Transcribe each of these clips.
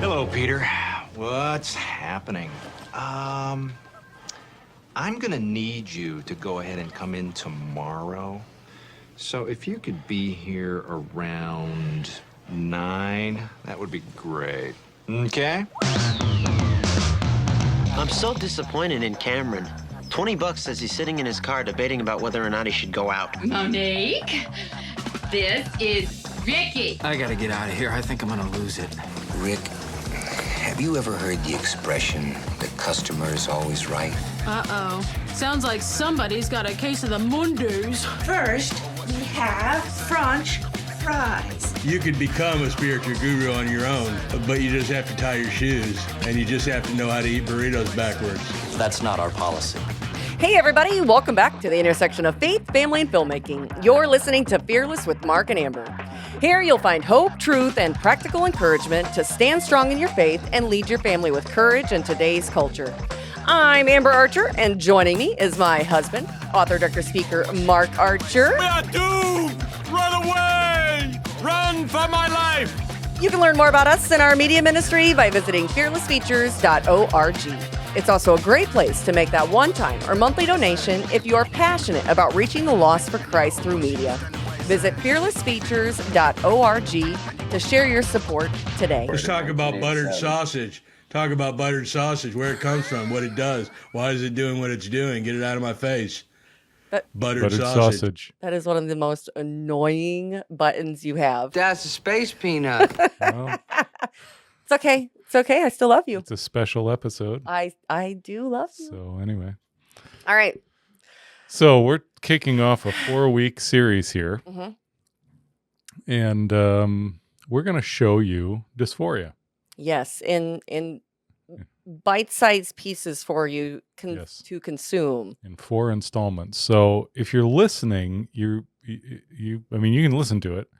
Hello, Peter. What's happening? I'm gonna need you to go ahead and come in tomorrow. So if you could be here around 9, that would be great. Okay? I'm so disappointed in Cameron. $20 says he's sitting in his car debating about whether or not he should go out. Monique, this is Vicky. I gotta get out of here. I think I'm gonna lose it. Rick, have you ever heard the expression, the customer is always right? Uh-oh. Sounds like somebody's got a case of the Mondays. First, we have French fries. You could become a spiritual guru on your own, but you just have to tie your shoes, and you just have to know how to eat burritos backwards. That's not our policy. Hey everybody, welcome back to the intersection of faith, family, and filmmaking. You're listening to Fearless with Mark and Amber. Here you'll find hope, truth, and practical encouragement to stand strong in your faith and lead your family with courage in today's culture. I'm Amber Archer, and joining me is my husband, author, director, speaker, Mark Archer. We are doomed! Run away! Run for my life! You can learn more about us and our media ministry by visiting fearlessfeatures.org. It's also a great place to make that one-time or monthly donation if you are passionate about reaching the lost for Christ through media. Visit fearlessfeatures.org to share your support today. Let's talk about buttered sausage. Talk about buttered sausage, where it comes from, what it does. Why is it doing what it's doing? Get it out of my face. Buttered sausage. That is one of the most annoying buttons you have. That's a space peanut. Well, It's okay. It's okay. I still love you. it's a special episode. I do love you. So anyway. All right. So we're kicking off a 4-week series here. Mm-hmm. And we're going to show you Dysphoria. Yes, in bite-sized pieces for you Yes. to consume. In 4 installments. So if you're listening, you I mean, you can listen to it,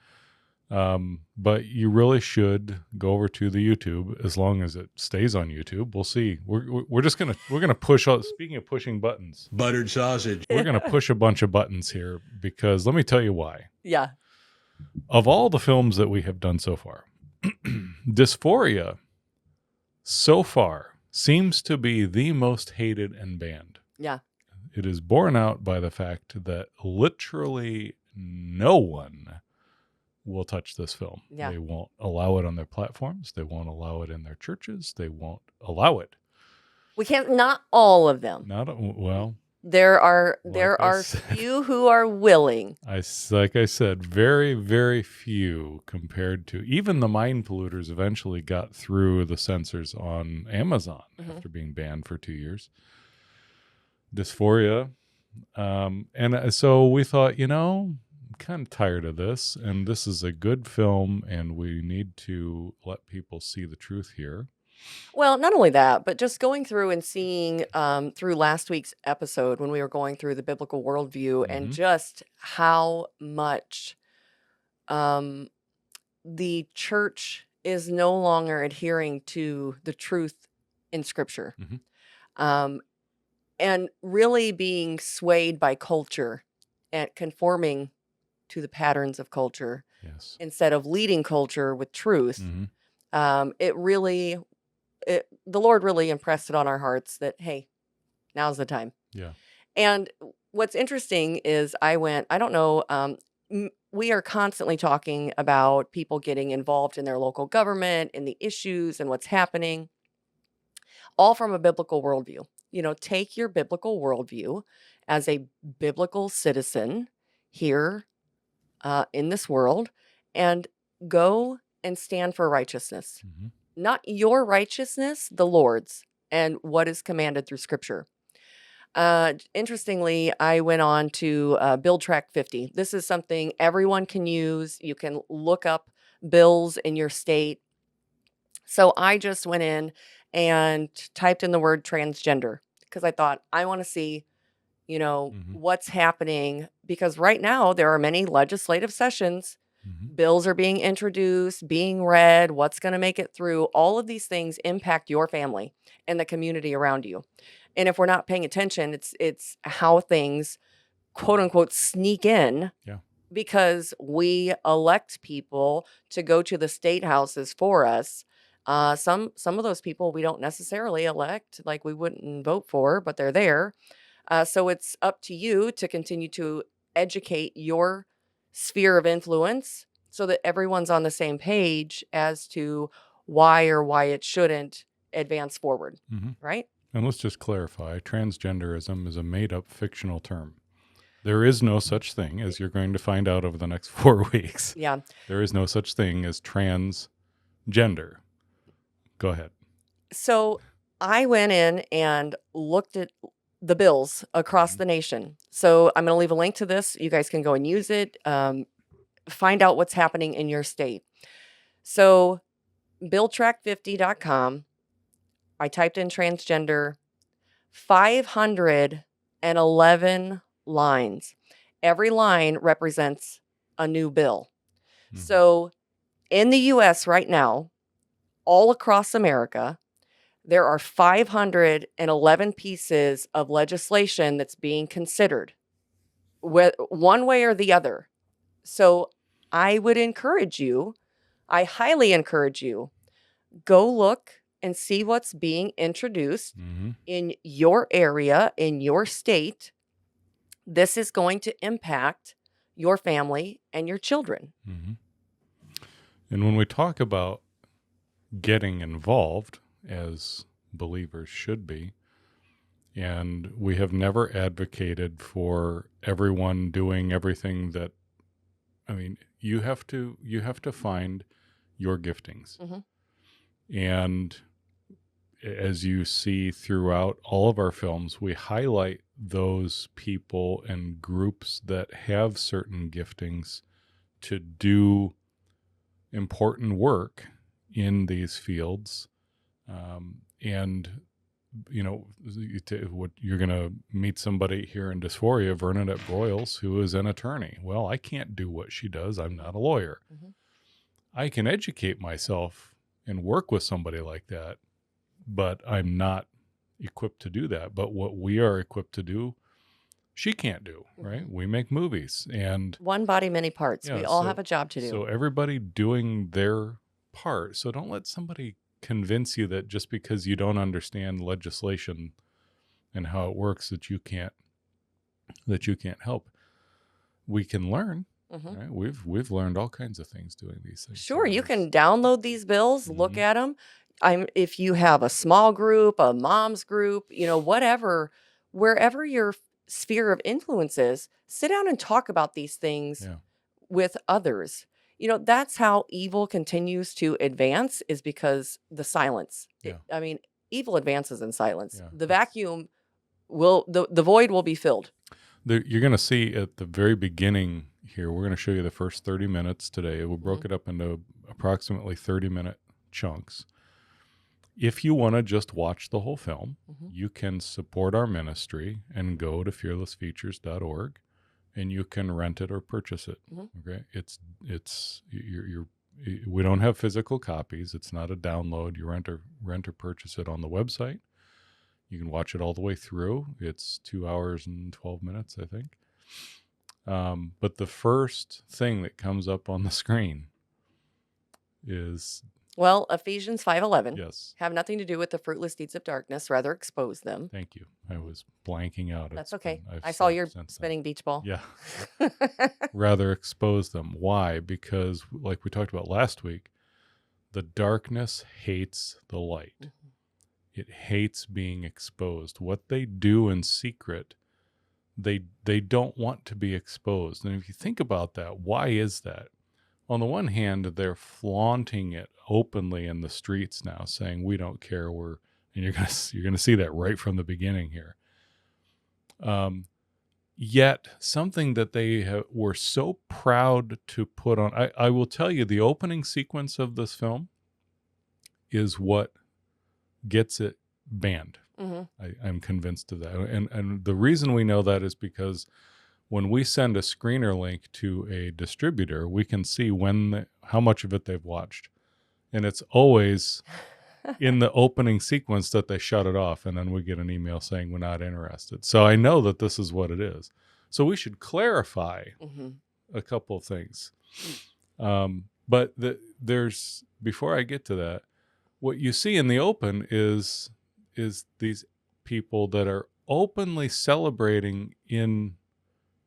but you really should go over to the YouTube as long as it stays on YouTube. We'll see. We're just gonna push. Speaking of pushing buttons, Buttered sausage. we're gonna push a bunch of buttons here because let me tell you why. Yeah. Of all the films that we have done so far, Dysphoria so far seems to be the most hated and banned. Yeah. It is borne out by the fact that literally no one will touch this film. Yeah. They won't allow it on their platforms. They won't allow it in their churches. They won't allow it. We can't, not all of them. Well, There are I said. few who are willing. like I said, very, very few compared to even the mind polluters eventually got through the censors on Amazon after being banned for 2 years. Dysphoria. And so we thought, I'm kind of tired of this, and this is a good film, and we need to let people see the truth here. Well, not only that, but just going through and seeing through last week's episode when we were going through the biblical worldview and just how much the church is no longer adhering to the truth in Scripture, and really being swayed by culture and conforming to the patterns of culture Yes. instead of leading culture with truth. The Lord really impressed it on our hearts that, hey, now's the time. Yeah. And what's interesting is I don't know, we are constantly talking about people getting involved in their local government and the issues and what's happening, all from a biblical worldview. Take your biblical worldview as a biblical citizen here in this world and go and stand for righteousness. Not your righteousness, the Lord's, and what is commanded through Scripture. Interestingly, I went on to Build Track 50. This is something everyone can use. You can look up bills in your state. So I just went in and typed in the word transgender because I thought, I want to see, what's happening. Because right now there are many legislative sessions. Bills are being introduced, being read, what's going to make it through. All of these things impact your family and the community around you. And if we're not paying attention, it's how things, quote unquote, sneak in. Yeah. Because we elect people to go to the state houses for us Some of those people we don't necessarily elect, like we wouldn't vote for, but they're there. So it's up to you to continue to educate your sphere of influence so that everyone's on the same page as to why it shouldn't advance forward, right? And let's just clarify, transgenderism is a made-up fictional term. There is no such thing, as you're going to find out over the next 4 weeks. Yeah. There is no such thing as transgender. Go ahead. So I went in and looked at the bills across the nation. So I'm going to leave a link to this. You guys can go and use it. Find out what's happening in your state. So BillTrack50.com, I typed in transgender, 511 lines. Every line represents a new bill. So in the US right now, all across America, there are 511 pieces of legislation that's being considered, one way or the other. So I would encourage you, I highly encourage you, go look and see what's being introduced in your area, in your state. This is going to impact your family and your children. And when we talk about getting involved, as believers should be, and we have never advocated for everyone doing everything that, I mean, you have to find your giftings. And as you see throughout all of our films, we highlight those people and groups that have certain giftings to do important work in these fields. And, you know, you're going to meet somebody here in Dysphoria, Bernadette Broyles, who is an attorney. Well, I can't do what she does. I'm not a lawyer. I can educate myself and work with somebody like that, but I'm not equipped to do that. But what we are equipped to do, she can't do, right? We make movies, and one body, many parts. Yeah, we all have a job to do. So everybody doing their part. So don't let somebody convince you that just because you don't understand legislation and how it works that you can't help. We can learn. Right? We've learned all kinds of things doing these things. Sure, you can download these bills, look at them. If you have a small group, a mom's group, you know, whatever, wherever your sphere of influence is, sit down and talk about these things with others. You know, that's how evil continues to advance, is because the silence. I mean, evil advances in silence. The vacuum the void will be filled. You're going to see at the very beginning here, we're going to show you the first 30 minutes today. We broke it up into approximately 30-minute chunks. If you want to just watch the whole film, you can support our ministry and go to fearlessfeatures.org, and you can rent it or purchase it. Okay, we don't have physical copies. It's not a download. You rent or purchase it on the website. You can watch it all the way through. It's 2 hours and 12 minutes, I think. But the first thing that comes up on the screen is... Well, Ephesians 5:11. Yes. Have nothing to do with the fruitless deeds of darkness, rather expose them. Thank you. I was blanking out. That's okay. I saw your spinning beach ball. Yeah. Rather expose them. Why? Because, like we talked about last week, the darkness hates the light. It hates being exposed. What they do in secret, they don't want to be exposed. And if you think about that, why is that? On the one hand, they're flaunting it openly in the streets now, saying we don't care. And you're gonna see that right from the beginning here. Yet something that they were so proud to put on. I will tell you, the opening sequence of this film is what gets it banned. I'm convinced of that, and the reason we know that is because when we send a screener link to a distributor, we can see how much of it they've watched. And it's always in the opening sequence that they shut it off, and then we get an email saying we're not interested. So I know that this is what it is. So we should clarify a couple of things. But before I get to that, what you see in the open is these people that are openly celebrating in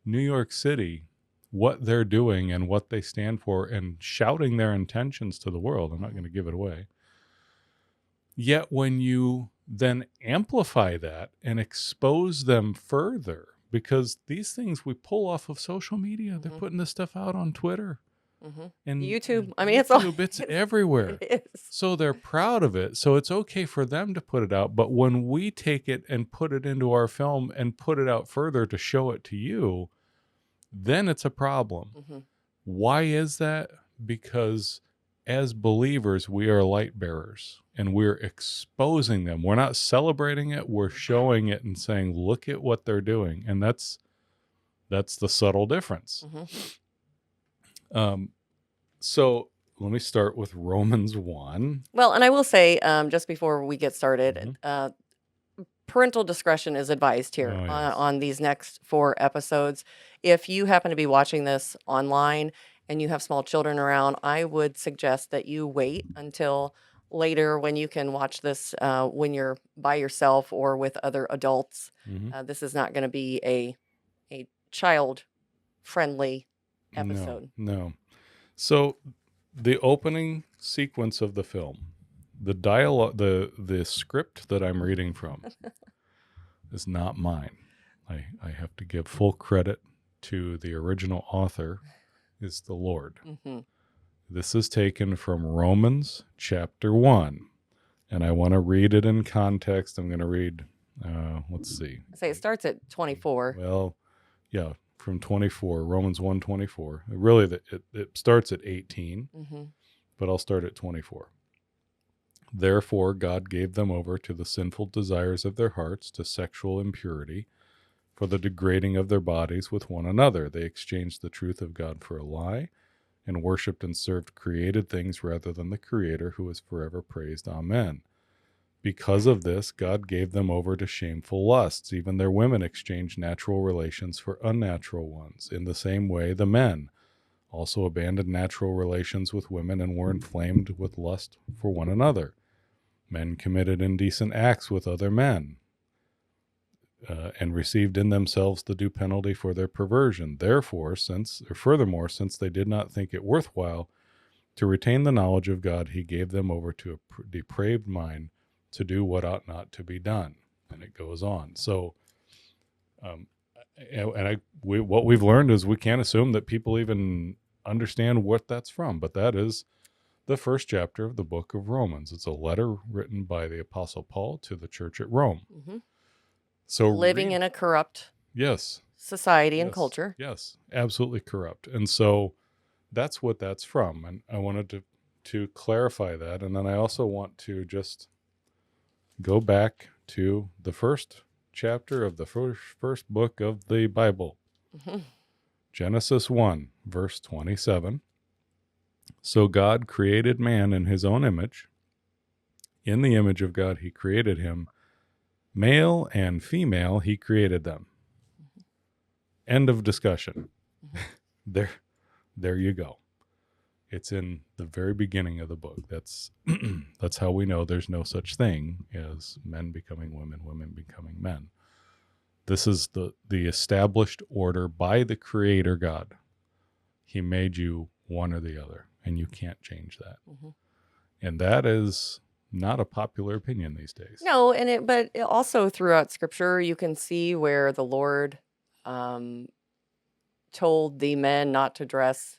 New York City what they're doing and what they stand for and shouting their intentions to the world. I'm not going to give it away. Yet when you then amplify that and expose them further, because these things we pull off of social media, they're putting this stuff out on Twitter and YouTube. I mean, it's all it's everywhere. It is. So they're proud of it. So it's okay for them to put it out. But when we take it and put it into our film and put it out further to show it to you, then it's a problem. Why is that? Because as believers, we are light bearers and we're exposing them. We're not celebrating it. We're showing it and saying, look at what they're doing. And that's the subtle difference. So let me start with Romans 1. Well, and I will say, just before we get started, parental discretion is advised here on these next 4 episodes. If you happen to be watching this online and you have small children around, I would suggest that you wait until later when you can watch this when you're by yourself or with other adults. This is not going to be a child-friendly episode. No. So the opening sequence of the film, the dialogue, the script that I'm reading from is not mine. I have to give full credit to the original author, is the Lord. This is taken from Romans chapter 1, and I want to read it in context. I'm going to read, let's see. Say it starts at 24. Well, yeah, from 24, Romans 1:24. Really, it starts at 18, but I'll start at 24. Therefore, God gave them over to the sinful desires of their hearts, to sexual impurity, for the degrading of their bodies with one another. They exchanged the truth of God for a lie, and worshipped and served created things rather than the Creator, who is forever praised. Amen. Because of this, God gave them over to shameful lusts. Even their women exchanged natural relations for unnatural ones. In the same way, the men also abandoned natural relations with women and were inflamed with lust for one another. Men committed indecent acts with other men, and received in themselves the due penalty for their perversion. Furthermore, since they did not think it worthwhile to retain the knowledge of God, he gave them over to a depraved mind to do what ought not to be done. And it goes on. So, what we've learned is we can't assume that people even understand what that's from, but that is the first chapter of the book of Romans. It's a letter written by the Apostle Paul to the church at Rome. So living in a corrupt society and culture. Yes, absolutely corrupt. And so that's what that's from. And I wanted to clarify that. And then I also want to just go back to the first chapter of the first book of the Bible. Genesis 1, verse 27. So God created man in his own image. In the image of God, he created him. Male and female, he created them. End of discussion. There you go. It's in the very beginning of the book. That's how we know there's no such thing as men becoming women, women becoming men. This is the established order by the Creator God. He made you one or the other, and you can't change that. And that is not a popular opinion these days. No, but also throughout Scripture, you can see where the Lord told the men not to dress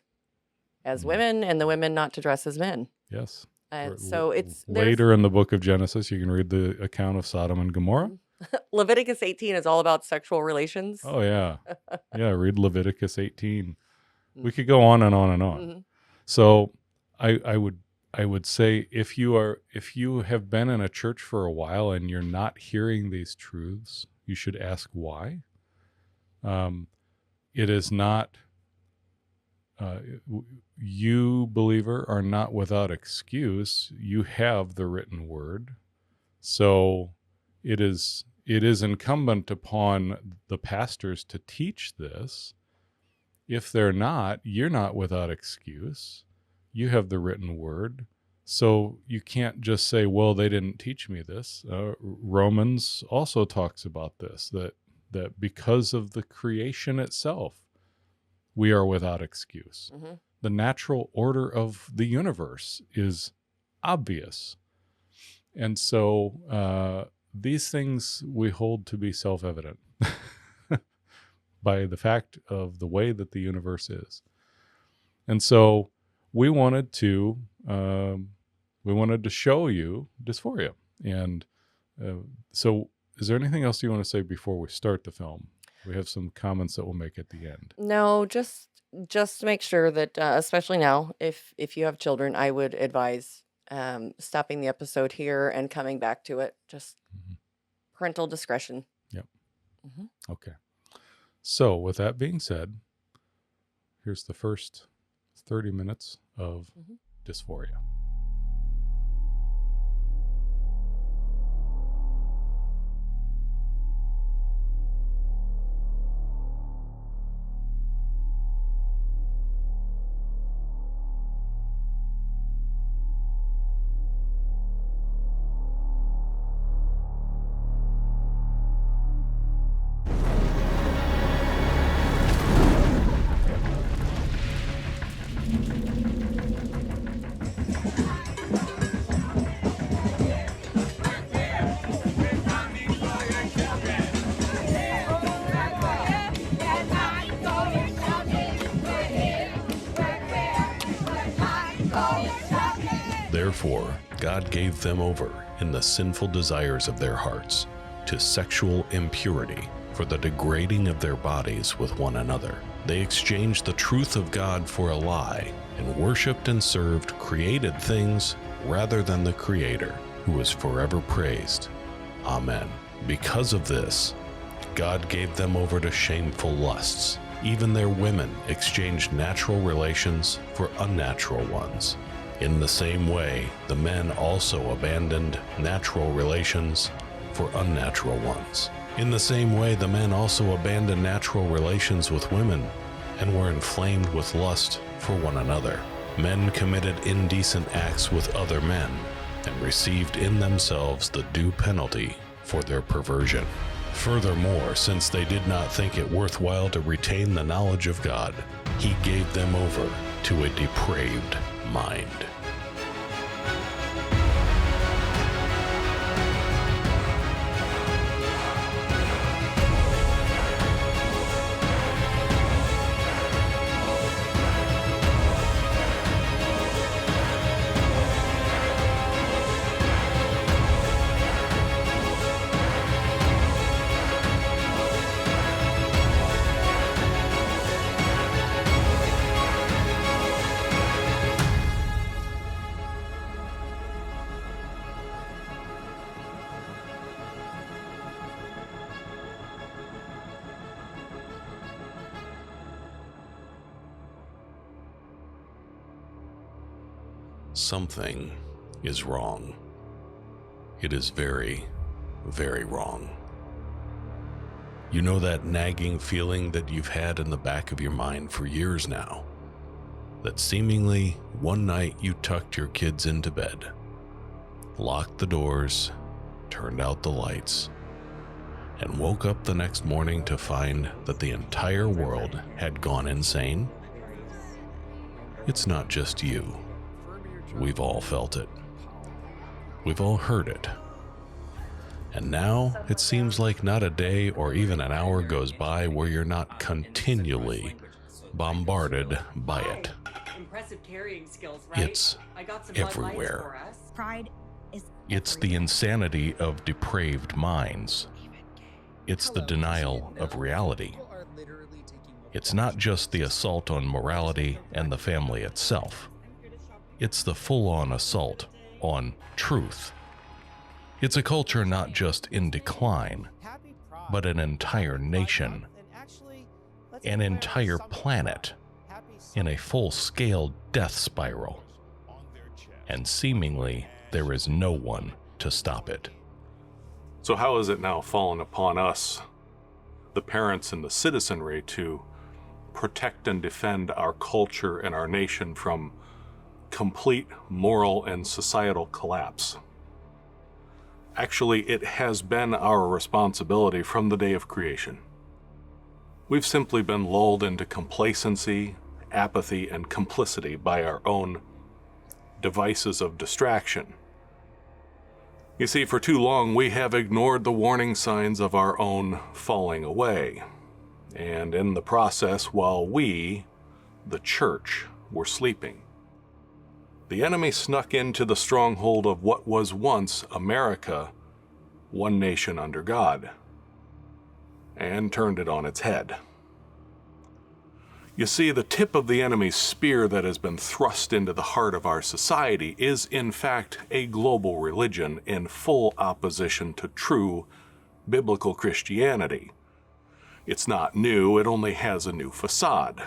as women and the women not to dress as men. Yes. And so it's later in the book of Genesis, you can read the account of Sodom and Gomorrah. Leviticus 18 is all about sexual relations. Oh yeah. Yeah, read Leviticus 18. We could go on and on and on. So I would say if you have been in a church for a while and you're not hearing these truths, you should ask why. It is not, you, believer, are not without excuse. You have the written word. So it is incumbent upon the pastors to teach this. If they're not, you're not without excuse. You have the written word. So you can't just say, well, they didn't teach me this. Romans also talks about this, that because of the creation itself, we are without excuse. Mm-hmm. The natural order of the universe is obvious. And so these things we hold to be self-evident by the fact of the way that the universe is. And so we wanted to show you dysphoria. And so is there anything else you want to say before we start the film? We have some comments that we'll make at the end. No, just make sure that, especially now, if you have children, I would advise stopping the episode here and coming back to it. Just parental discretion. Yep. Mm-hmm. Okay. So with that being said, here's the first 30 minutes of Dysphoria. Therefore, God gave them over in the sinful desires of their hearts to sexual impurity for the degrading of their bodies with one another. They exchanged the truth of God for a lie and worshiped and served created things rather than the Creator, who is forever praised. Amen. Because of this, God gave them over to shameful lusts. Even their women exchanged natural relations for unnatural ones. In the same way, the men also abandoned natural relations for unnatural ones. In the same way, the men also abandoned natural relations with women and were inflamed with lust for one another. Men committed indecent acts with other men and received in themselves the due penalty for their perversion. Furthermore, since they did not think it worthwhile to retain the knowledge of God, He gave them over to a depraved mind. Something is wrong. It is very, very wrong. You know that nagging feeling that you've had in the back of your mind for years now? That seemingly one night you tucked your kids into bed, locked the doors, turned out the lights, and woke up the next morning to find that the entire world had gone insane? It's not just you. We've all felt it. We've all heard it. And now it seems like not a day or even an hour goes by where you're not continually bombarded by it. It's everywhere. It's the insanity of depraved minds. It's the denial of reality. It's not just the assault on morality and the family itself. It's the full-on assault on truth. It's a culture not just in decline, but an entire nation, an entire planet, in a full-scale death spiral. And seemingly, there is no one to stop it. So how is it now fallen upon us, the parents and the citizenry, to protect and defend our culture and our nation from complete moral and societal collapse. Actually, it has been our responsibility from the day of creation. We've simply been lulled into complacency, apathy, and complicity by our own devices of distraction. You see, for too long we have ignored the warning signs of our own falling away. And in the process, while we, the church, were sleeping, the enemy snuck into the stronghold of what was once America, one nation under God, and turned it on its head. You see, the tip of the enemy's spear that has been thrust into the heart of our society is, in fact, a global religion in full opposition to true biblical Christianity. It's not new, it only has a new facade.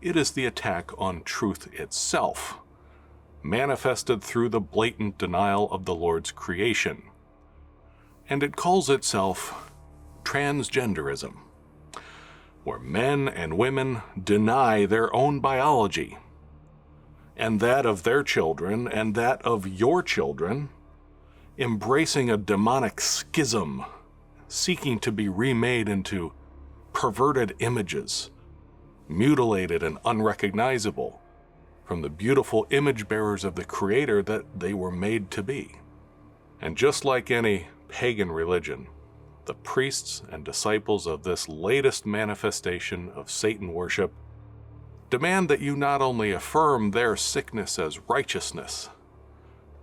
It is the attack on truth itself, manifested through the blatant denial of the Lord's creation. And it calls itself transgenderism, where men and women deny their own biology, and that of their children, and that of your children, embracing a demonic schism, seeking to be remade into perverted images, mutilated and unrecognizable from the beautiful image bearers of the Creator that they were made to be. And just like any pagan religion, the priests and disciples of this latest manifestation of Satan worship demand that you not only affirm their sickness as righteousness,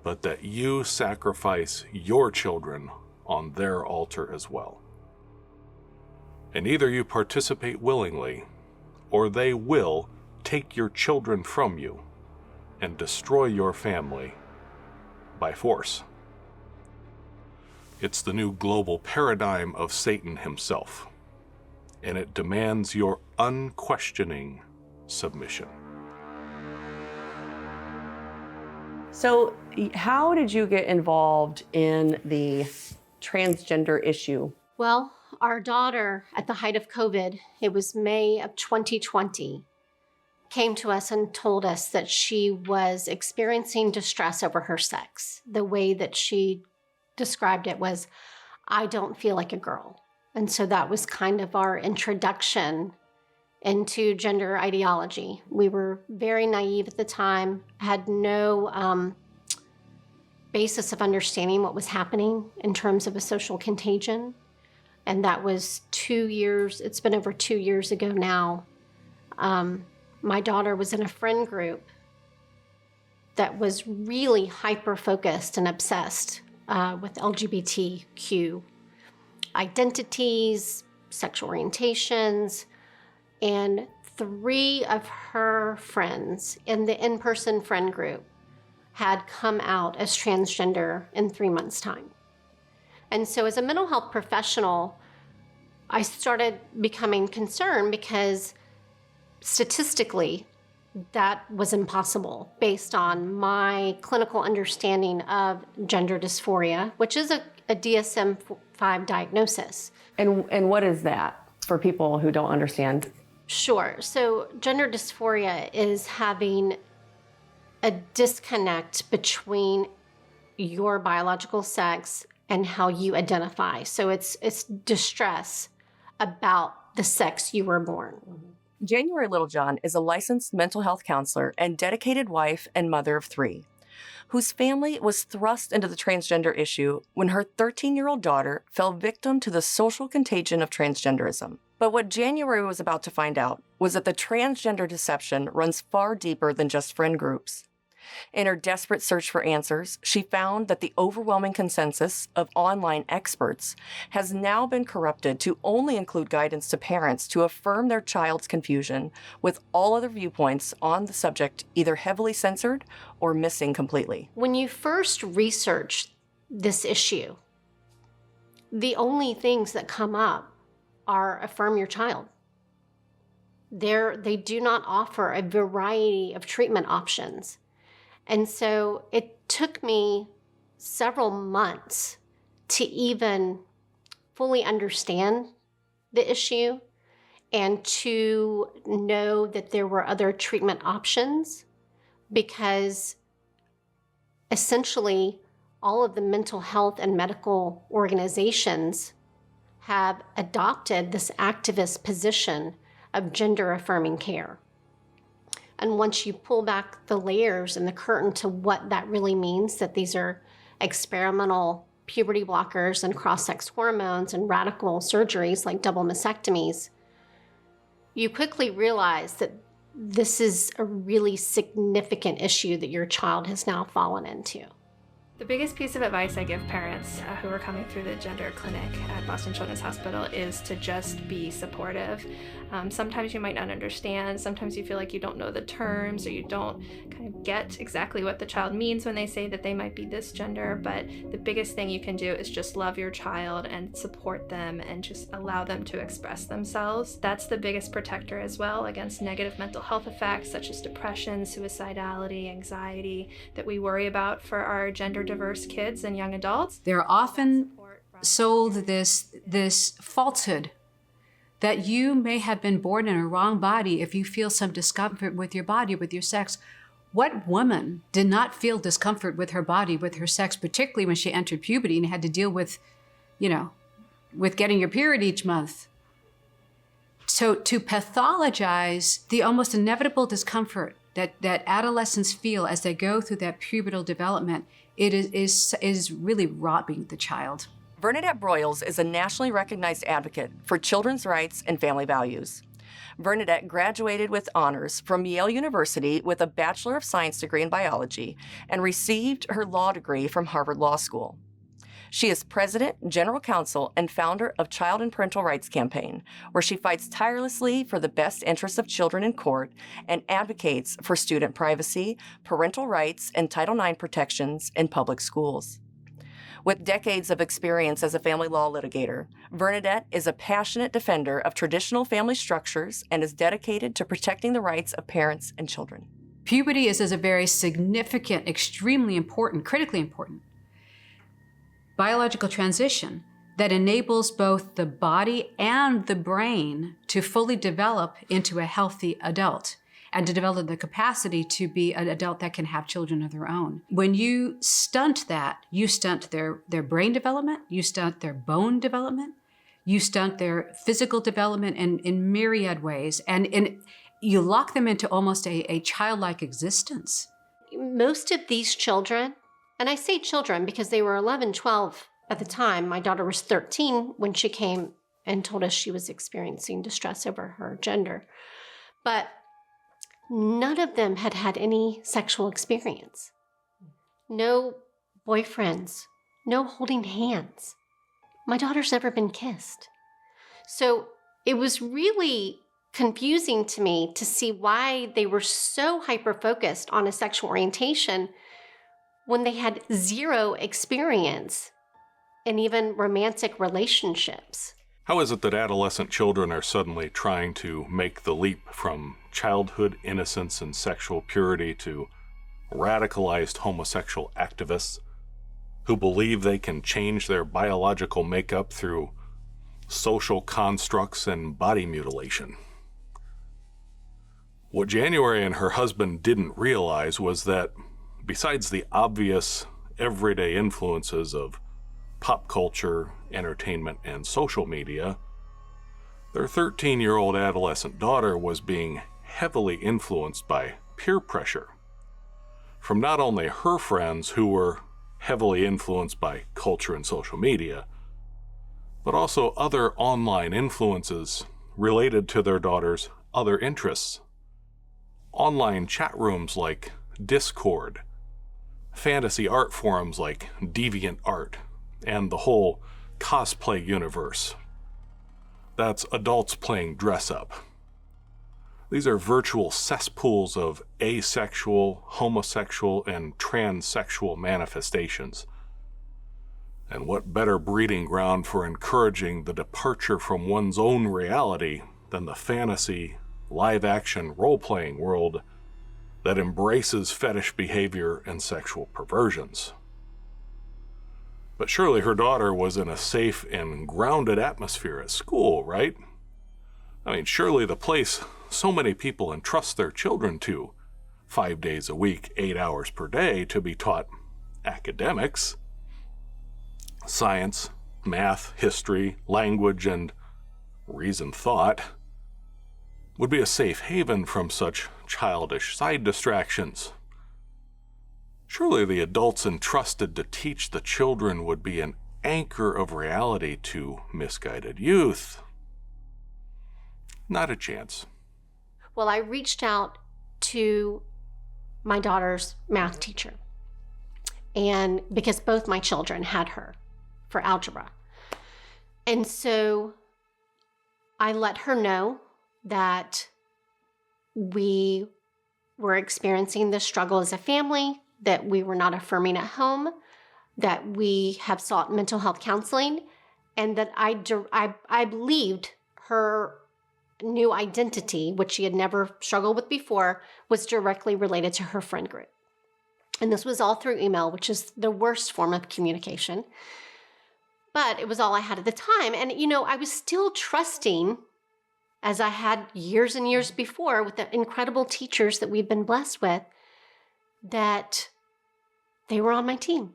but that you sacrifice your children on their altar as well. And either you participate willingly, or they will take your children from you and destroy your family by force. It's the new global paradigm of Satan himself, and it demands your unquestioning submission. So, how did you get involved in the transgender issue? Well, our daughter, at the height of COVID, it was May of 2020, came to us and told us that she was experiencing distress over her sex. The way that she described it was, I don't feel like a girl. And so that was kind of our introduction into gender ideology. We were very naive at the time, had no basis of understanding what was happening in terms of a social contagion. And that was 2 years, it's been over 2 years ago now. My daughter was in a friend group that was really hyper-focused and obsessed with LGBTQ identities, sexual orientations, and 3 of her friends in the in-person friend group had come out as transgender in 3 months' time. And so as a mental health professional, I started becoming concerned because statistically, that was impossible based on my clinical understanding of gender dysphoria, which is a DSM-5 diagnosis. And what is that for people who don't understand? Sure. So gender dysphoria is having a disconnect between your biological sex and how you identify. So it's distress about the sex you were born. January Littlejohn is a licensed mental health counselor and dedicated wife and mother of 3, whose family was thrust into the transgender issue when her 13-year-old daughter fell victim to the social contagion of transgenderism. But what January was about to find out was that the transgender deception runs far deeper than just friend groups. In her desperate search for answers, she found that the overwhelming consensus of online experts has now been corrupted to only include guidance to parents to affirm their child's confusion, with all other viewpoints on the subject either heavily censored or missing completely. When you first research this issue, the only things that come up are affirm your child. They do not offer a variety of treatment options. And so it took me several months to even fully understand the issue and to know that there were other treatment options because essentially all of the mental health and medical organizations have adopted this activist position of gender-affirming care. And once you pull back the layers and the curtain to what that really means, that these are experimental puberty blockers and cross-sex hormones and radical surgeries like double mastectomies, you quickly realize that this is a really significant issue that your child has now fallen into. The biggest piece of advice I give parents who are coming through the gender clinic at Boston Children's Hospital is to just be supportive. Sometimes you might not understand, sometimes you feel like you don't know the terms or you don't kind of get exactly what the child means when they say that they might be this gender, but the biggest thing you can do is just love your child and support them and just allow them to express themselves. That's the biggest protector as well against negative mental health effects such as depression, suicidality, anxiety that we worry about for our gender diverse kids and young adults. They're often sold this falsehood that you may have been born in a wrong body if you feel some discomfort with your body, with your sex. What woman did not feel discomfort with her body, with her sex, particularly when she entered puberty and had to deal with, with getting your period each month? So to pathologize the almost inevitable discomfort that adolescents feel as they go through that pubertal development, it is really robbing the child. Bernadette Broyles is a nationally recognized advocate for children's rights and family values. Bernadette graduated with honors from Yale University with a Bachelor of Science degree in biology and received her law degree from Harvard Law School. She is president, general counsel, and founder of Child and Parental Rights Campaign, where she fights tirelessly for the best interests of children in court and advocates for student privacy, parental rights, and Title IX protections in public schools. With decades of experience as a family law litigator, Bernadette is a passionate defender of traditional family structures and is dedicated to protecting the rights of parents and children. Puberty is a very significant, extremely important, critically important biological transition that enables both the body and the brain to fully develop into a healthy adult and to develop the capacity to be an adult that can have children of their own. When you stunt that, you stunt their brain development, you stunt their bone development, you stunt their physical development in myriad ways, and you lock them into almost a childlike existence. Most of these children, and I say children because they were 11, 12 at the time. My daughter was 13 when she came and told us she was experiencing distress over her gender. But none of them had had any sexual experience. No boyfriends, no holding hands. My daughter's never been kissed. So it was really confusing to me to see why they were so hyper-focused on a sexual orientation when they had zero experience in even romantic relationships. How is it that adolescent children are suddenly trying to make the leap from childhood innocence and sexual purity to radicalized homosexual activists who believe they can change their biological makeup through social constructs and body mutilation? What January and her husband didn't realize was that besides the obvious everyday influences of pop culture, entertainment, and social media, their 13-year-old adolescent daughter was being heavily influenced by peer pressure from not only her friends who were heavily influenced by culture and social media, but also other online influences related to their daughter's other interests. Online chat rooms like Discord, fantasy art forums like DeviantArt, and the whole cosplay universe. That's adults playing dress-up. These are virtual cesspools of asexual, homosexual, and transsexual manifestations. And what better breeding ground for encouraging the departure from one's own reality than the fantasy, live-action role-playing world that embraces fetish behavior and sexual perversions? But surely her daughter was in a safe and grounded atmosphere at school, right? I mean, surely the place so many people entrust their children to 5 days a week, 8 hours per day to be taught academics, science, math, history, language, and reasoned thought, would be a safe haven from such childish side distractions. Surely the adults entrusted to teach the children would be an anchor of reality to misguided youth. Not a chance. Well, I reached out to my daughter's math teacher, and because both my children had her for algebra. And so I let her know that we were experiencing this struggle as a family, that we were not affirming at home, that we have sought mental health counseling, and that I believed her new identity, which she had never struggled with before, was directly related to her friend group. And this was all through email, which is the worst form of communication. But it was all I had at the time. And, I was still trusting, as I had years and years before with the incredible teachers that we've been blessed with, that they were on my team,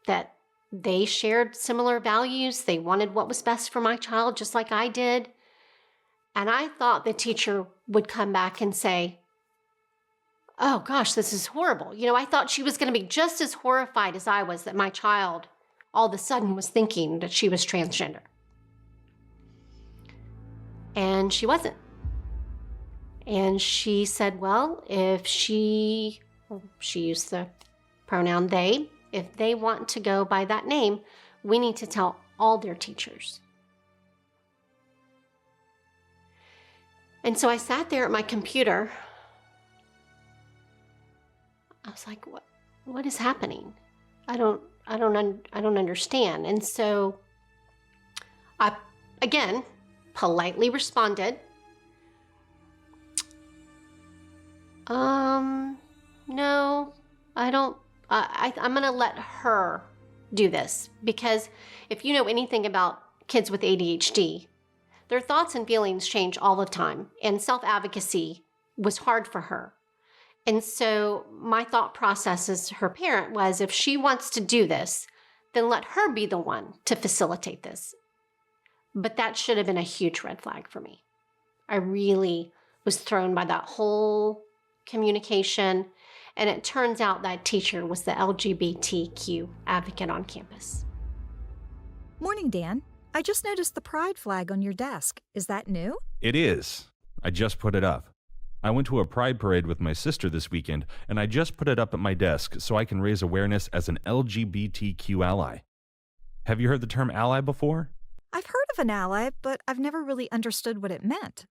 that they shared similar values. They wanted what was best for my child, just like I did. And I thought the teacher would come back and say, oh gosh, this is horrible. I thought she was going to be just as horrified as I was that my child all of a sudden was thinking that she was transgender. And she wasn't. And she said, well, if she used the pronoun they, if they want to go by that name, we need to tell all their teachers. And so I sat there at my computer. I was like, what is happening? I don't understand. And so I, again, politely responded, no, I don't, I'm going to let her do this, because if you know anything about kids with ADHD, their thoughts and feelings change all the time, and self-advocacy was hard for her. And so my thought process as her parent was, if she wants to do this, then let her be the one to facilitate this. But that should have been a huge red flag for me. I really was thrown by that whole communication. And it turns out that teacher was the LGBTQ advocate on campus. Morning, Dan. I just noticed the pride flag on your desk. Is that new? It is. I just put it up. I went to a pride parade with my sister this weekend, and I just put it up at my desk so I can raise awareness as an LGBTQ ally. Have you heard the term ally before? I've heard of an ally, but I've never really understood what it meant.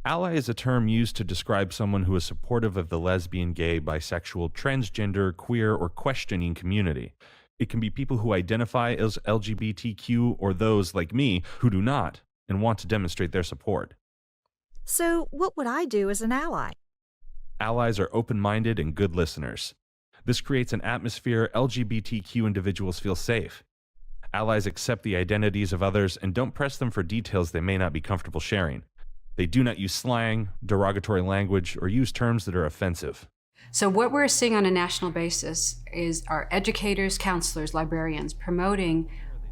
Ally is a term used to describe someone who is supportive of the lesbian, gay, bisexual, transgender, queer, or questioning community. It can be people who identify as LGBTQ or those, like me, who do not and want to demonstrate their support. So what would I do as an ally? Allies are open-minded and good listeners. This creates an atmosphere LGBTQ individuals feel safe. Allies accept the identities of others and don't press them for details they may not be comfortable sharing. They do not use slang, derogatory language, or use terms that are offensive. So what we're seeing on a national basis is our educators, counselors, librarians promoting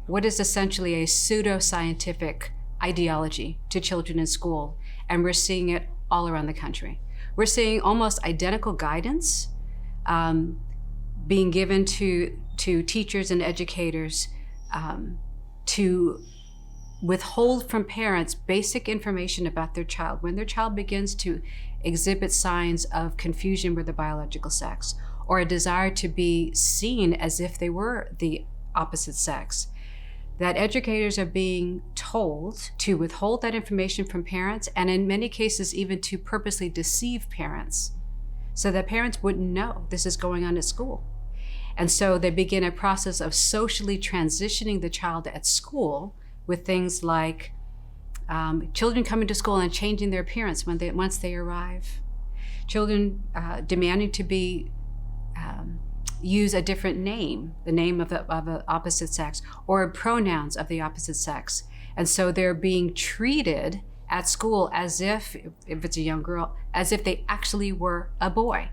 what is essentially a pseudo-scientific ideology to children in school. And we're seeing it all around the country. We're seeing almost identical guidance being given to teachers and educators to withhold from parents basic information about their child. When their child begins to exhibit signs of confusion with their biological sex, or a desire to be seen as if they were the opposite sex, that educators are being told to withhold that information from parents, and in many cases even to purposely deceive parents so that parents wouldn't know this is going on at school. And so they begin a process of socially transitioning the child at school with things like children coming to school and changing their appearance once they arrive. Children demanding to be use a different name, the name of the opposite sex, or pronouns of the opposite sex. And so they're being treated at school as if it's a young girl, as if they actually were a boy.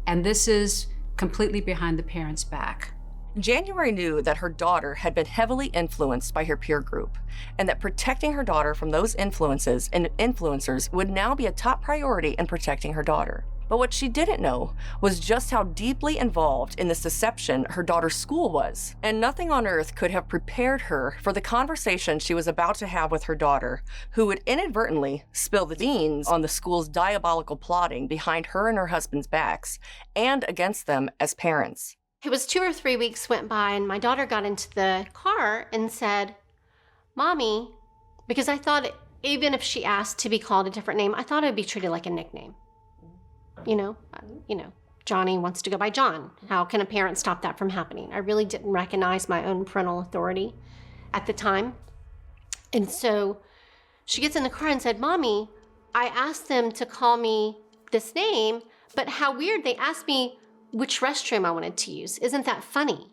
And this is completely behind the parents' back. January knew that her daughter had been heavily influenced by her peer group, and that protecting her daughter from those influences and influencers would now be a top priority in protecting her daughter. But what she didn't know was just how deeply involved in this deception her daughter's school was. And nothing on earth could have prepared her for the conversation she was about to have with her daughter, who would inadvertently spill the beans on the school's diabolical plotting behind her and her husband's backs and against them as parents. It was 2 or 3 weeks went by, and my daughter got into the car and said, "Mommy," because I thought even if she asked to be called a different name, I thought it would be treated like a nickname. You know, Johnny wants to go by John. How can a parent stop that from happening? I really didn't recognize my own parental authority at the time. And so she gets in the car and said, "Mommy, I asked them to call me this name, but how weird, they asked me which restroom I wanted to use. Isn't that funny?"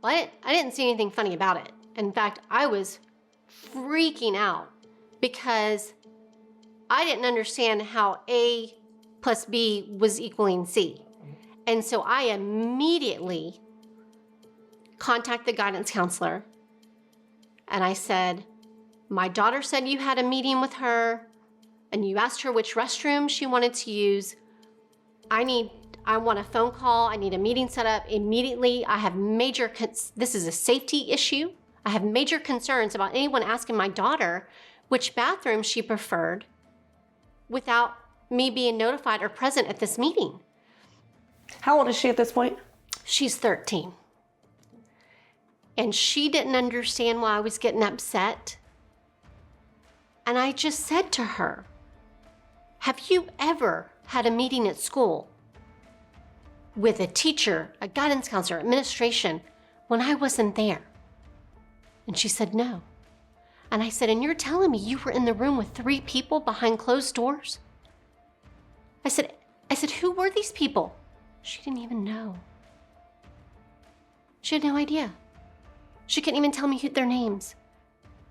Well, I didn't see anything funny about it. In fact, I was freaking out because I didn't understand how A plus B was equaling C. And so I immediately contacted the guidance counselor and I said, "My daughter said you had a meeting with her and you asked her which restroom she wanted to use. I want a phone call. I need a meeting set up immediately. I have this is a safety issue. I have major concerns about anyone asking my daughter which bathroom she preferred without me being notified or present at this meeting." How old is she at this point? She's 13. And she didn't understand why I was getting upset. And I just said to her, "Have you ever had a meeting at school with a teacher, a guidance counselor, administration, when I wasn't there?" And she said, "No." And I said, "And you're telling me you were in the room with 3 people behind closed doors?" I said, "Who were these people?" She didn't even know. She had no idea. She couldn't even tell me their names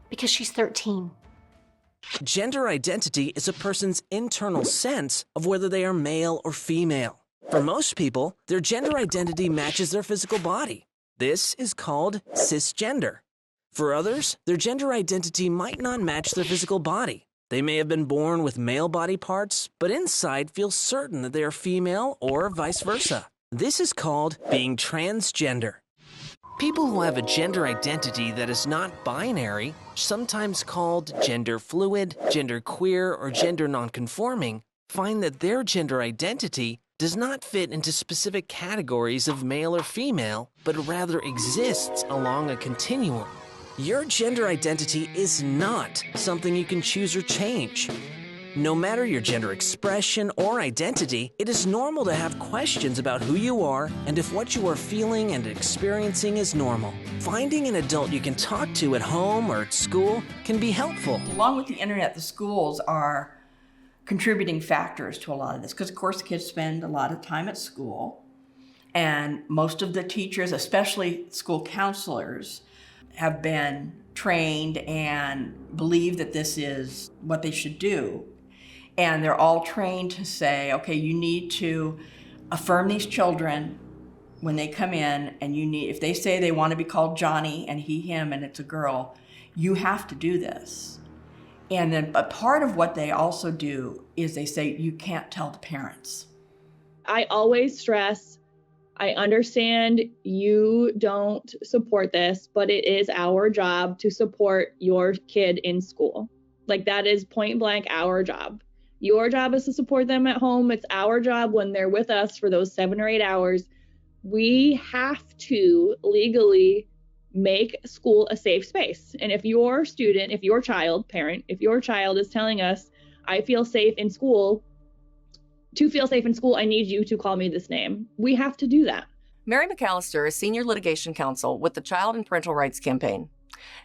because she's 13. Gender identity is a person's internal sense of whether they are male or female. For most people, their gender identity matches their physical body. This is called cisgender. For others, their gender identity might not match their physical body. They may have been born with male body parts, but inside feel certain that they are female or vice versa. This is called being transgender. People who have a gender identity that is not binary, sometimes called gender fluid, gender queer, or gender nonconforming, find that their gender identity does not fit into specific categories of male or female, but rather exists along a continuum. Your gender identity is not something you can choose or change. No matter your gender expression or identity, it is normal to have questions about who you are and if what you are feeling and experiencing is normal. Finding an adult you can talk to at home or at school can be helpful. Along with the internet, the schools are contributing factors to a lot of this because, of course, the kids spend a lot of time at school. And most of the teachers, especially school counselors, have been trained and believe that this is what they should do. And they're all trained to say, okay, you need to affirm these children when they come in, and if they say they want to be called Johnny and he, him, and it's a girl, you have to do this. And then a part of what they also do is they say, you can't tell the parents. I always stress, I understand you don't support this, but it is our job to support your kid in school. Like, that is point blank our job. Your job is to support them at home. It's our job when they're with us for those 7 or 8 hours. We have to legally make school a safe space. And if your student, if your child, parent, if your child is telling us, I feel safe in school, to feel safe in school, I need you to call me this name. We have to do that. Mary McAllister is Senior Litigation Counsel with the Child and Parental Rights Campaign.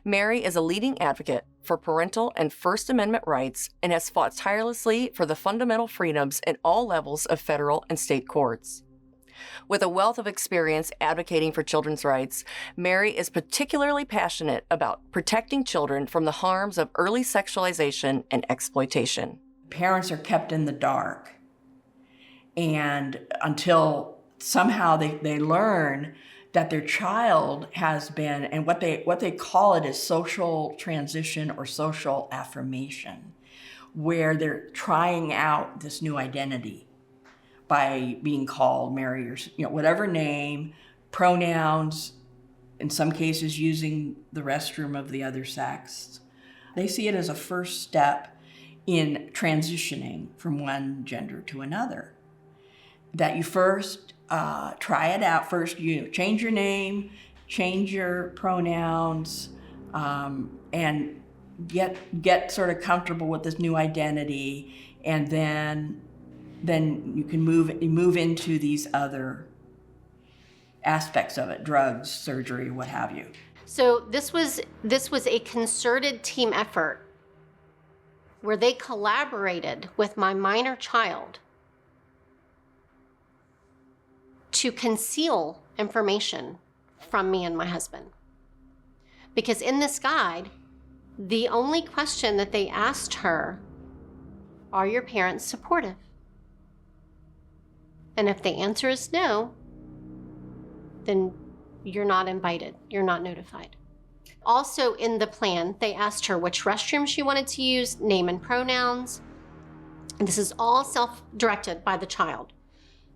Mary is a leading advocate for parental and First Amendment rights and has fought tirelessly for the fundamental freedoms in all levels of federal and state courts. With a wealth of experience advocating for children's rights, Mary is particularly passionate about protecting children from the harms of early sexualization and exploitation. Parents are kept in the dark, and until somehow they learn that their child has been, and what they call it is social transition or social affirmation, where they're trying out this new identity by being called Mary or whatever name, pronouns, in some cases using the restroom of the other sex. They see it as a first step in transitioning from one gender to another. That you first try it out. First, you change your name, change your pronouns, and get sort of comfortable with this new identity, and then you can move into these other aspects of it: drugs, surgery, what have you. So this was a concerted team effort where they collaborated with my minor child to conceal information from me and my husband. Because in this guide, the only question that they asked her, are your parents supportive? And if the answer is no, then you're not invited, you're not notified. Also in the plan, they asked her which restroom she wanted to use, name and pronouns. And this is all self-directed by the child.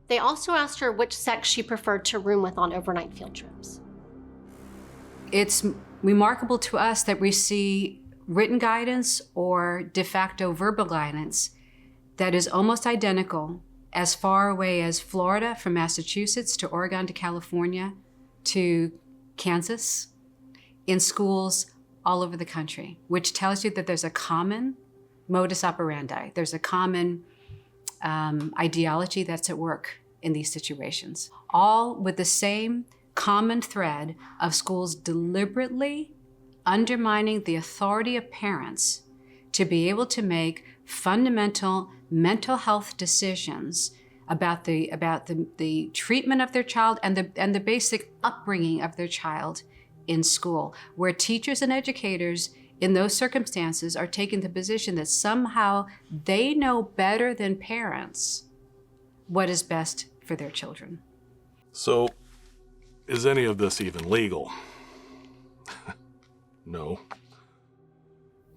They also asked her which sex she preferred to room with on overnight field trips. It's remarkable to us that we see written guidance or de facto verbal guidance that is almost identical as far away as Florida from Massachusetts to Oregon to California to Kansas in schools all over the country, which tells you that there's a common modus operandi. There's a common ideology that's at work in these situations, all with the same common thread of schools deliberately undermining the authority of parents to be able to make fundamental mental health decisions about the treatment of their child and the basic upbringing of their child in school, where teachers and educators in those circumstances are taking the position that somehow they know better than parents what is best for their children. So, is any of this even legal? No.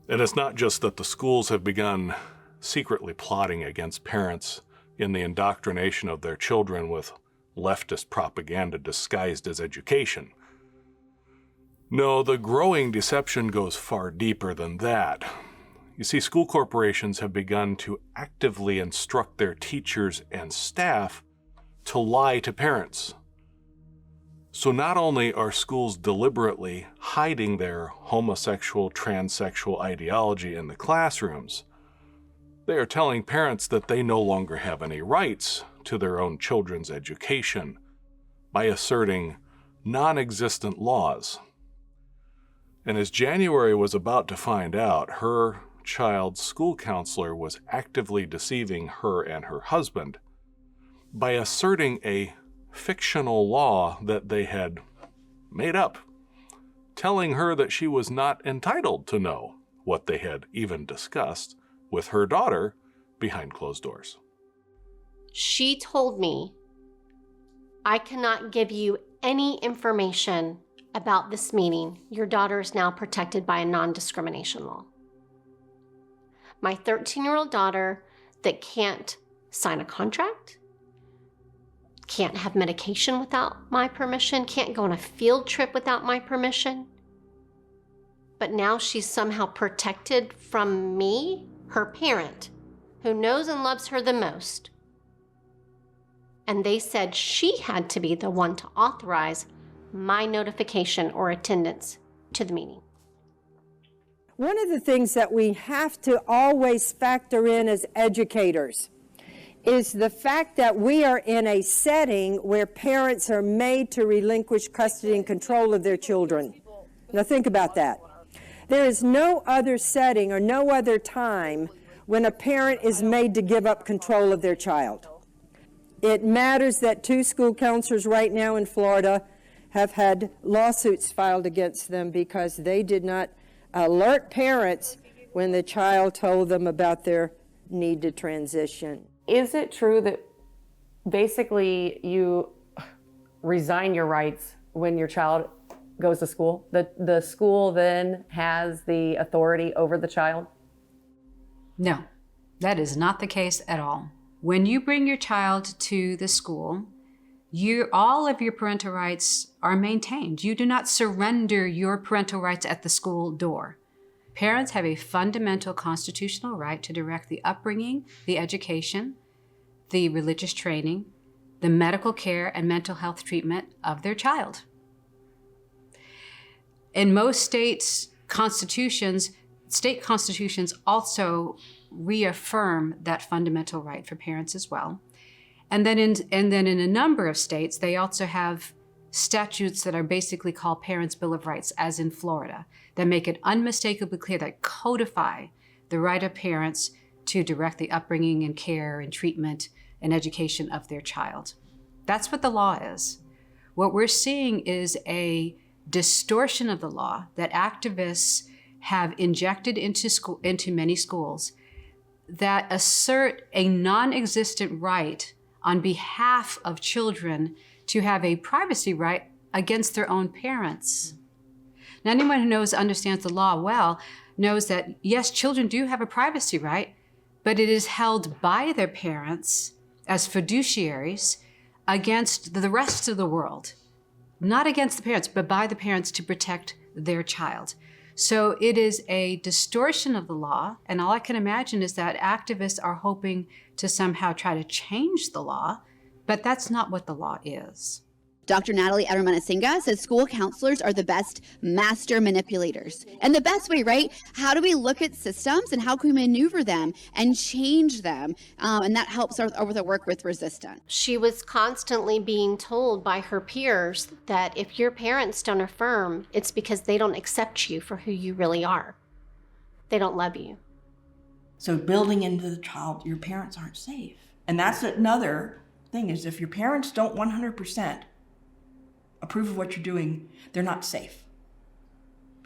And it's not just that the schools have begun secretly plotting against parents in the indoctrination of their children with leftist propaganda disguised as education. No, the growing deception goes far deeper than that. You see, school corporations have begun to actively instruct their teachers and staff to lie to parents. So not only are schools deliberately hiding their homosexual, transsexual ideology in the classrooms, they are telling parents that they no longer have any rights to their own children's education by asserting non-existent laws. And as January was about to find out, her child's school counselor was actively deceiving her and her husband by asserting a fictional law that they had made up, telling her that she was not entitled to know what they had even discussed with her daughter behind closed doors. She told me, I cannot give you any information about this meeting. Your daughter is now protected by a non-discrimination law. My 13-year-old daughter that can't sign a contract, can't have medication without my permission, can't go on a field trip without my permission. But now she's somehow protected from me, her parent, who knows and loves her the most. And they said she had to be the one to authorize my notification or attendance to the meeting. One of the things that we have to always factor in as educators is the fact that we are in a setting where parents are made to relinquish custody and control of their children. Now think about that. There is no other setting or no other time when a parent is made to give up control of their child. It matters that 2 school counselors right now in Florida have had lawsuits filed against them because they did not alert parents when the child told them about their need to transition. Is it true that basically you resign your rights when your child goes to school? The school then has the authority over the child? No, that is not the case at all. When you bring your child to the school, all of your parental rights are maintained. You do not surrender your parental rights at the school door. Parents have a fundamental constitutional right to direct the upbringing, the education, the religious training, the medical care and mental health treatment of their child. In most states' constitutions, state constitutions also reaffirm that fundamental right for parents as well. And then in a number of states, they also have statutes that are basically called Parents' Bill of Rights, as in Florida, that make it unmistakably clear, that codify the right of parents to direct the upbringing and care and treatment and education of their child. That's what the law is. What we're seeing is a distortion of the law that activists have injected into many schools that assert a non-existent right on behalf of children to have a privacy right against their own parents. Now, anyone who understands the law well knows that, yes, children do have a privacy right, but it is held by their parents as fiduciaries against the rest of the world. Not against the parents, but by the parents to protect their child. So it is a distortion of the law, and all I can imagine is that activists are hoping to somehow try to change the law, but that's not what the law is. Dr. Natalie Edelman-Asinga says school counselors are the best master manipulators. And the best way, right? How do we look at systems and how can we maneuver them and change them? And that helps with the work with resistance. She was constantly being told by her peers that if your parents don't affirm, it's because they don't accept you for who you really are. They don't love you. So building into the child, your parents aren't safe. And that's another thing, is if your parents don't 100% approve of what you're doing, they're not safe.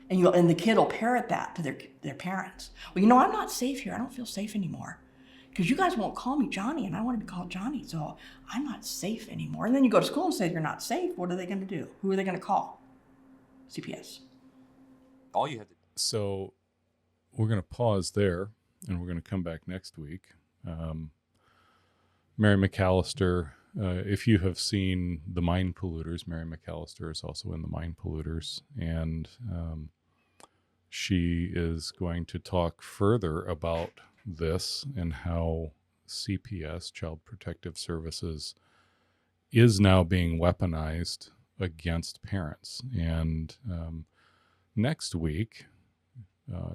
And the kid will parrot that to their parents. Well, I'm not safe here. I don't feel safe anymore. Because you guys won't call me Johnny, and I want to be called Johnny, so I'm not safe anymore. And then you go to school and say you're not safe. What are they going to do? Who are they going to call? CPS. All you had to. So we're going to pause there, and we're going to come back next week. Mary McAllister, if you have seen The Mind Polluters, Mary McAllister is also in The Mind Polluters, and she is going to talk further about this and how CPS, Child Protective Services, is now being weaponized against parents. And next week,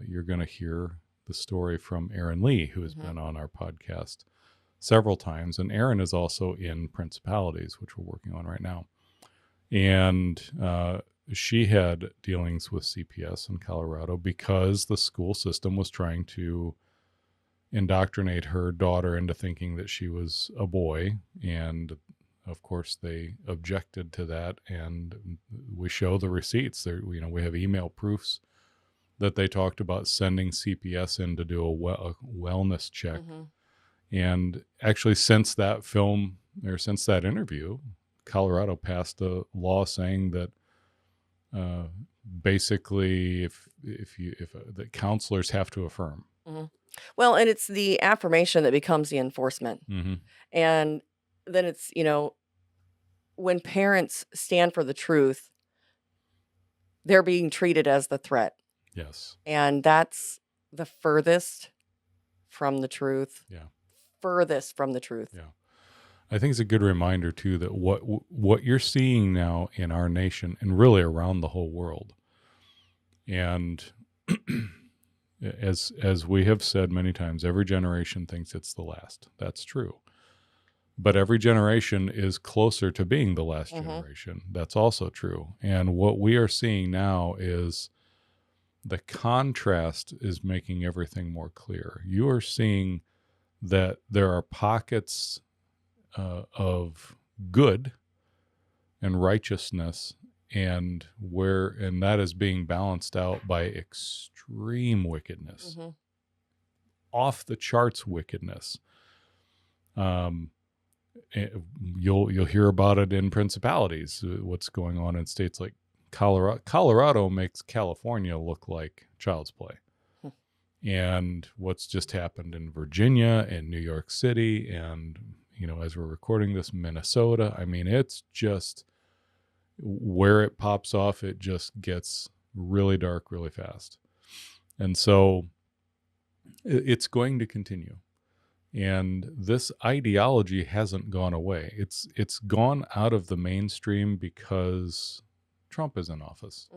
you're going to hear the story from Erin Lee, who has been on our podcast several times. And Erin is also in Principalities, which we're working on right now. And she had dealings with CPS in Colorado because the school system was trying to indoctrinate her daughter into thinking that she was a boy. And of course, they objected to that. And we show the receipts there. We have email proofs that they talked about sending CPS in to do a wellness check. And actually, since that film, or since that interview, Colorado passed a law saying that basically, if the counselors have to affirm. Well, and it's the affirmation that becomes the enforcement. And then it's, when parents stand for the truth, they're being treated as the threat. Yes. And that's the furthest from the truth. Yeah. Furthest from the truth. Yeah. I think it's a good reminder too that what you're seeing now in our nation and really around the whole world, and as we have said many times, every generation thinks it's the last. That's true. But every generation is closer to being the last generation. That's also true. And what we are seeing now is the contrast is making everything more clear. You are seeing that there are pockets of good and righteousness, and that is being balanced out by extreme wickedness, off the charts wickedness. You'll hear about it in principalities. What's going on in states like Colorado. Colorado makes California look like child's play. And what's just happened in Virginia and New York City, and as we're recording this, Minnesota. I mean, it's just where it pops off, it just gets really dark really fast. And so it's going to continue. And this ideology hasn't gone away. It's gone out of the mainstream because Trump is in office,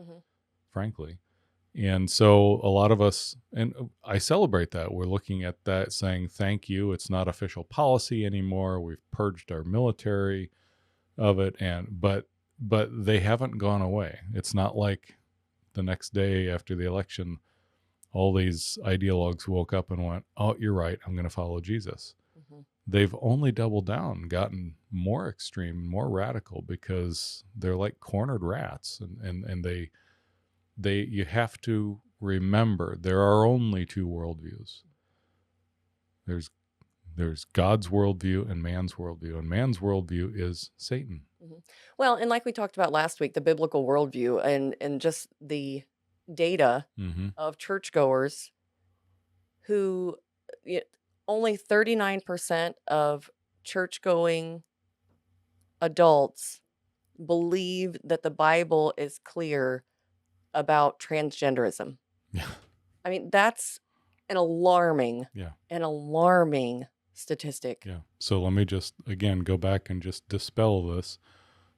frankly. And so a lot of us, and I celebrate that, we're looking at that saying, thank you. It's not official policy anymore. We've purged our military of it. But they haven't gone away. It's not like the next day after the election, all these ideologues woke up and went, oh, you're right, I'm going to follow Jesus. They've only doubled down, gotten more extreme, more radical, because they're like cornered rats. And you have to remember there are only two worldviews. There's God's worldview and man's worldview. And man's worldview is Satan. Well, and like we talked about last week, the biblical worldview and just the data of churchgoers who only 39% of church-going adults believe that the Bible is clear about transgenderism. Yeah. I mean, that's an alarming statistic. Yeah. So let me just, again, go back and just dispel this.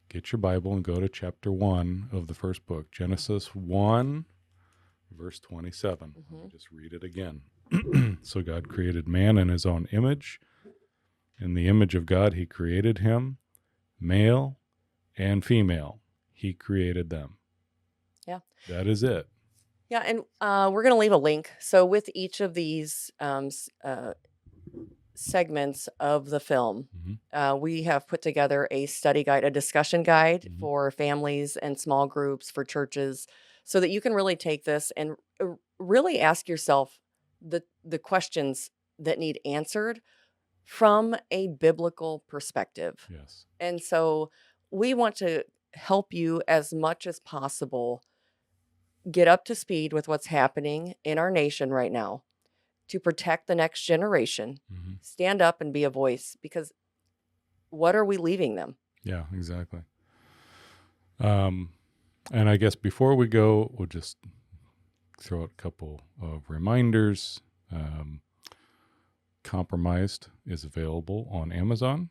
Get your Bible and go to chapter 1 of the first book, Genesis 1, verse 27. Let me just read it again. So God created man in his own image. In the image of God, he created him, male and female. He created them. Yeah. That is it. Yeah, and we're going to leave a link. So with each of these segments of the film, we have put together a study guide, a discussion guide for families and small groups, for churches, so that you can really take this and really ask yourself the questions that need answered from a biblical perspective. Yes. And so we want to help you as much as possible get up to speed with what's happening in our nation right now, to protect the next generation, stand up and be a voice, because what are we leaving them? Yeah, exactly. And I guess before we go, we'll just throw out a couple of reminders. Compromised is available on Amazon.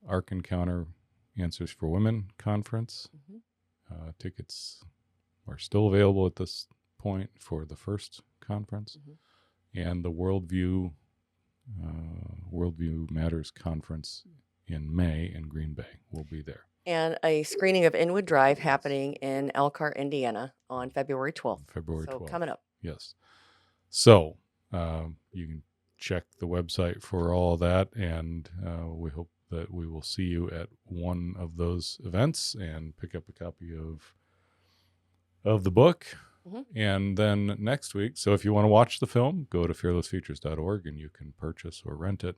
Ark Encounter Answers for Women Conference. Tickets are still available at this point for the first conference. And the Worldview Matters Conference in May in Green Bay will be there. And a screening of Inwood Drive happening in Elkhart, Indiana on February 12th. February 12th. So coming up. Yes. So you can check the website for all that, and we hope that we will see you at one of those events and pick up a copy of the book. And then next week, so if you want to watch the film, go to fearlessfeatures.org and you can purchase or rent it.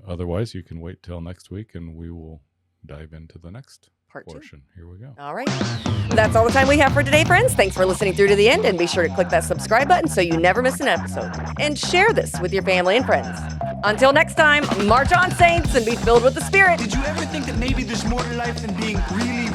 Otherwise, you can wait till next week and we will dive into the next Part 2. portion. Here we go. All right. That's all the time we have for today, friends. Thanks for listening through to the end, and be sure to click that subscribe button so you never miss an episode. And share this with your family and friends. Until next time, march on, saints, and be filled with the Spirit. Did you ever think that maybe there's more to life than being really